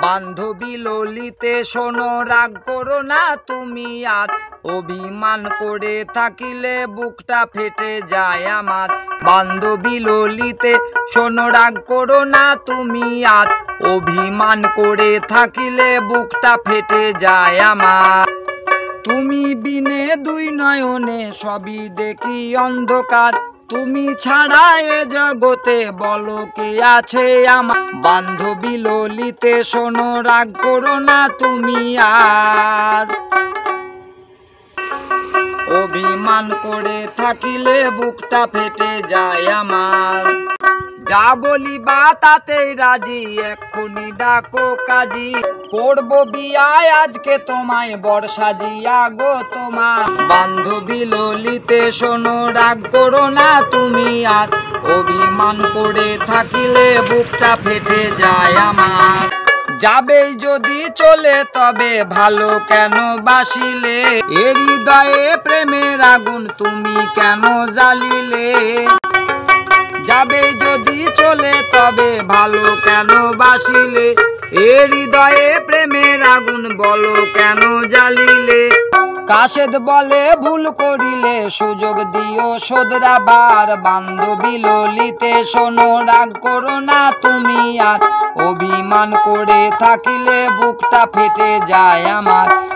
বান্ধবী ললিতে শোনো, রাগ করো না তুমি আর। অভিমান করে থাকিলে বুকটা ফেটে যায় আমার। বান্ধবী ললিতে শোনো, রাগ করো না তুমি আর। অভিমান করে থাকিলে বুকটা ফেটে যায় আমার। তুমি বিনে দুই নয়নে সবই দেখি অন্ধকার। তুমি ছাড়া এ জগতে বলো কে আছে আমার। বান্ধবী ললিতে শোনো, রাগ করো না তুমি আর। অভিমান করে থাকিলে বুকটা ফেটে যায় আমার। যা বলিবা তাতেই রাজি, এক্ষুনি ডাকো কাজী। করবো বিয়ায় আজকে তোমায় বর সাজিয়া গো তোমার। বান্ধবী ললিতে শোনো, রাগ করো না তুমি আর। অভিমান করে থাকিলে বুকটা ফেটে যায় আমার। যাবেই যদি চলে তবে ভালো কেন বাসিলে। এ হৃদয়ে প্রেমের আগুন তুমি কেন জ্বালিলে। যাবে যদি চলে তবে ভালো কেন বাসিলে। এ হৃদয়ে প্রেমের আগুন বলো কেন জ্বালিলে। কাশেদ বলে ভুল করিলে সুযোগ দিও শোধরাবার। বান্ধবী ললিতে শোনো, রাগ করো না তুমি আর। অভিমান করে থাকিলে বুকটা ফেটে যায় আমার।